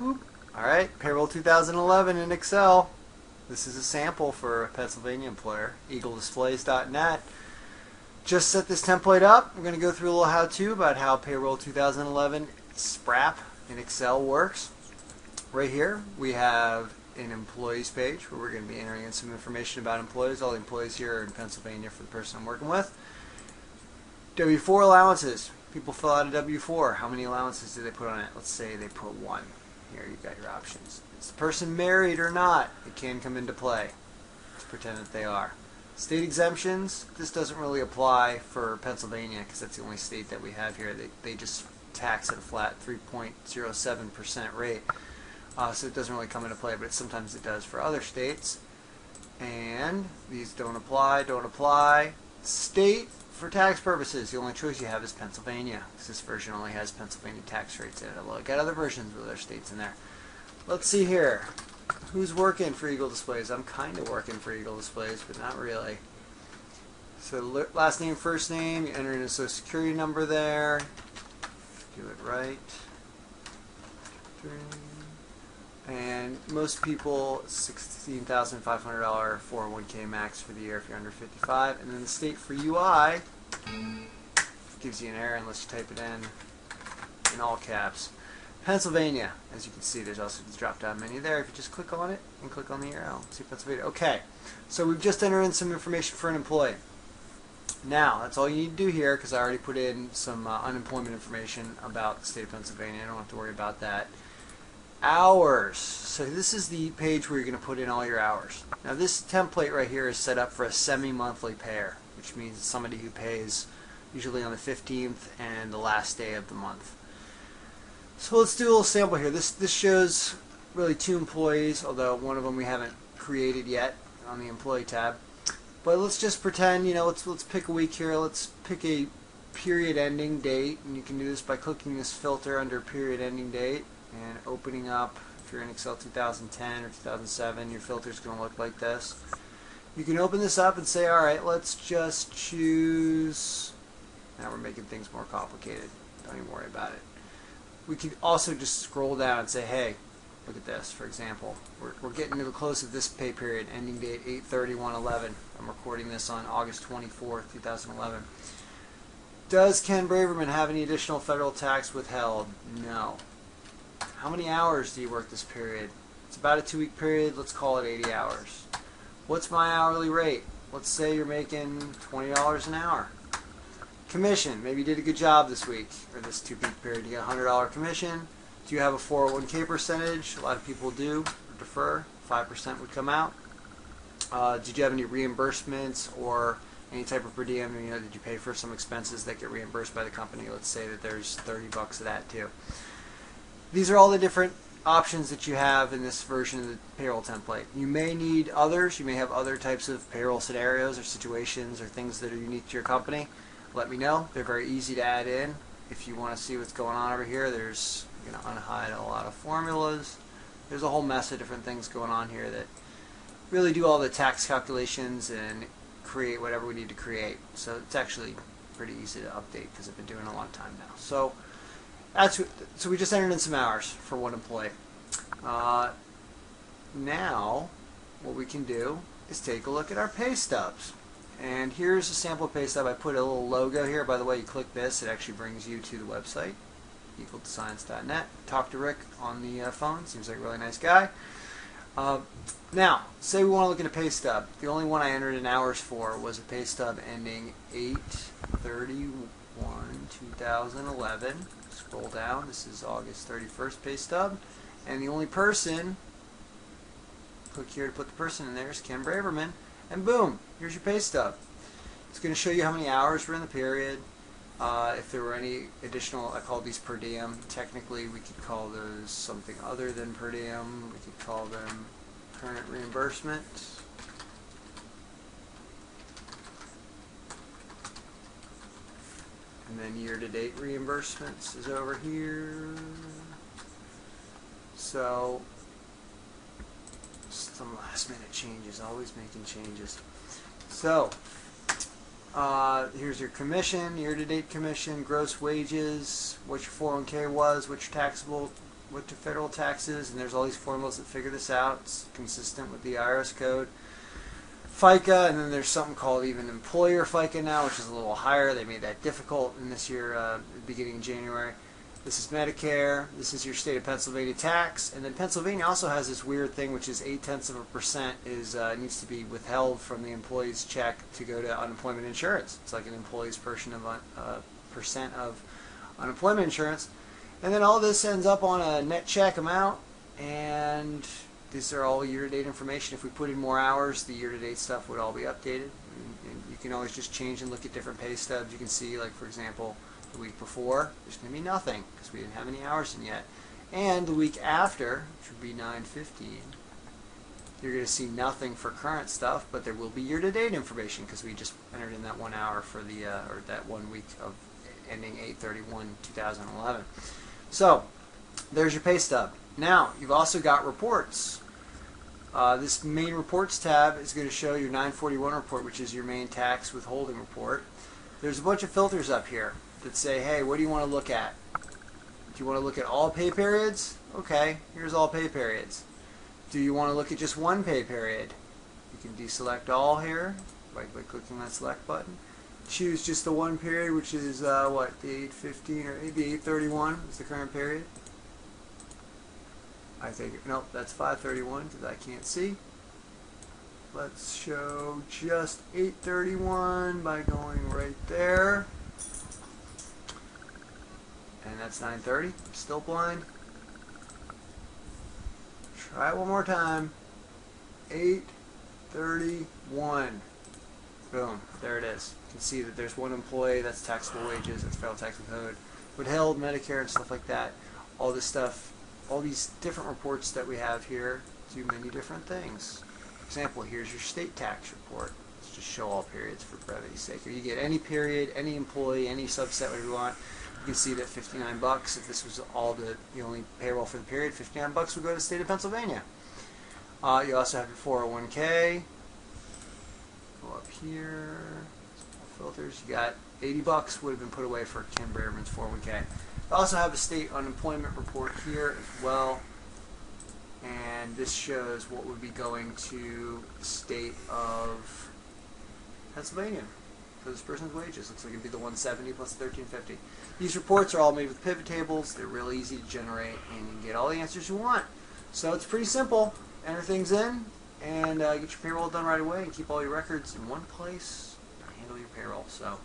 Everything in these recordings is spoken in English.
Boop. Alright, Payroll 2011 in Excel. This is a sample for a Pennsylvania employer, eagledisplays.net. Just set this template up. We're going to go through a little how-to about how Payroll 2011 Sprapp in Excel works. Right here we have an employees page where we're going to be entering in some information about employees. All the employees here are in Pennsylvania for the person I'm working with. W-4 allowances. People fill out a W-4. How many allowances do they put on it? Let's say they put 1. Here you've got your options. Is the person married or not? It can come into play. Let's pretend that they are. State exemptions. This doesn't really apply for Pennsylvania because that's the only state that we have here. They just tax at a flat 3.07% rate. So it doesn't really come into play, but sometimes it does for other states. And these don't apply, don't apply. State, for tax purposes, the only choice you have is Pennsylvania, because this version only has Pennsylvania tax rates in it. Although I've got other versions with other states in there. Let's see here. Who's working for Eagle Displays? I'm kind of working for Eagle Displays, but not really. So last name, first name, you enter in a social security number there. Do it right. And most people, $16,500 401k max for the year if you're under 55. And then the state for UI gives you an error unless you type it in all caps. Pennsylvania, as you can see, there's also the drop-down menu there. If you just click on it and click on the arrow, see Pennsylvania. Okay, so we've just entered in some information for an employee. Now, that's all you need to do here because I already put in some unemployment information about the state of Pennsylvania. I don't have to worry about that. Hours. So this is the page where you're going to put in all your hours. Now this template right here is set up for a semi-monthly payer, which means it's somebody who pays usually on the 15th and the last day of the month. So let's do a little sample here. This shows really 2 employees, although one of them we haven't created yet on the employee tab. But let's just pretend, let's pick a week here. Let's pick a period ending date, and you can do this by clicking this filter under period ending date and opening up. If you're in Excel 2010 or 2007, your filter is going to look like this. You can open this up and say, alright, let's just choose. Now we're making things more complicated. Don't even worry about it. We could also just scroll down and say, hey, look at this. For example, we're getting to the close of this pay period, ending date 8/31/11. I'm recording this on August 24th, 2011. Does Ken Braverman have any additional federal tax withheld? No. How many hours do you work this period? It's about a 2-week period. Let's call it 80 hours. What's my hourly rate? Let's say you're making $20 an hour. Commission. Maybe you did a good job this week or this 2-week period. You get a $100 commission. Do you have a 401k percentage? A lot of people do or defer. 5% would come out. Did you have any reimbursements or any type of per diem? Did you pay for some expenses that get reimbursed by the company? Let's say that there's $30 of that too. These are all the different options that you have in this version of the payroll template. You may need others. You may have other types of payroll scenarios or situations or things that are unique to your company. Let me know. They're very easy to add in. If you want to see what's going on over here, there's going to unhide a lot of formulas. There's a whole mess of different things going on here that really do all the tax calculations and create whatever we need to create. So it's actually pretty easy to update because I've been doing it a long time now. So we just entered in some hours for one employee. Now, what we can do is take a look at our pay stubs. And here's a sample pay stub. I put a little logo here. By the way, you click this, it actually brings you to the website, eagledescience.net. Talk to Rick on the phone. Seems like a really nice guy. Now, say we want to look at a pay stub. The only one I entered in hours for was a pay stub ending 8/31/2011. Scroll down. This is August 31st pay stub. And the only person, click here to put the person in there, is Ken Braverman. And boom, here's your pay stub. It's going to show you how many hours were in the period. If there were any additional, I call these per diem. Technically, we could call those something other than per diem. We could call them current reimbursement. And then year-to-date reimbursements is over here. So some last-minute changes, always making changes. So here's your commission, year-to-date commission, gross wages, what your 401k was, what your taxable what the federal tax is, and there's all these formulas that figure this out. It's consistent with the IRS code. FICA, and then there's something called even employer FICA now, which is a little higher. They made that difficult in this year, beginning in January. This is Medicare. This is your state of Pennsylvania tax, and then Pennsylvania also has this weird thing, which is 0.8% is needs to be withheld from the employee's check to go to unemployment insurance. It's like an employee's percent of unemployment insurance, and then all this ends up on a net check amount, and these are all year-to-date information. If we put in more hours, the year-to-date stuff would all be updated. And you can always just change and look at different pay stubs. You can see, like, for example, the week before, there's going to be nothing because we didn't have any hours in yet. And the week after, which would be 9/15, you're going to see nothing for current stuff, but there will be year-to-date information because we just entered in that 1 hour for the, or that 1 week of ending 8/31/2011. So, there's your pay stub. Now, you've also got reports. This main reports tab is going to show your 941 report, which is your main tax withholding report. There's a bunch of filters up here that say, hey, what do you want to look at? Do you want to look at all pay periods? Okay, here's all pay periods. Do you want to look at just one pay period? You can deselect all here by clicking that select button. Choose just the one period, which is what, the 8/15 or the 8/31 is the current period. I think, nope, that's 5/31 because I can't see. Let's show just 8/31 by going right there. And that's 9/30. Still blind. Try it one more time. 8/31. Boom. There it is. You can see that there's one employee. That's taxable wages. That's federal tax withheld, Medicare, and stuff like that. All this stuff. All these different reports that we have here do many different things. For example, here's your state tax report. Let's just show all periods for brevity's sake. Or you get any period, any employee, any subset, whatever you want. You can see that 59 bucks, if this was all the only payroll for the period, 59 bucks would go to the state of Pennsylvania. You also have your 401k. Go up here. Filters. You got 80 bucks would have been put away for Ken Bremerman's 401k. I also have a state unemployment report here as well, and this shows what would be going to the state of Pennsylvania for this person's wages. Looks like it'd be the 170 plus 1350. These reports are all made with pivot tables. They're really easy to generate, and you can get all the answers you want. So it's pretty simple. Enter things in and get your payroll done right away, and keep all your records in one place and handle your payroll. So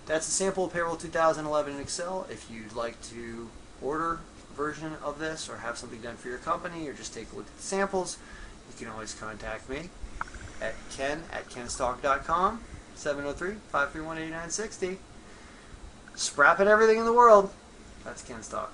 that's a sample of Payroll 2011 in Excel. If you'd like to order a version of this or have something done for your company or just take a look at the samples, you can always contact me at ken@kenstalk.com, 703-531-8960. Sprapp at everything in the world. That's Ken's Talk.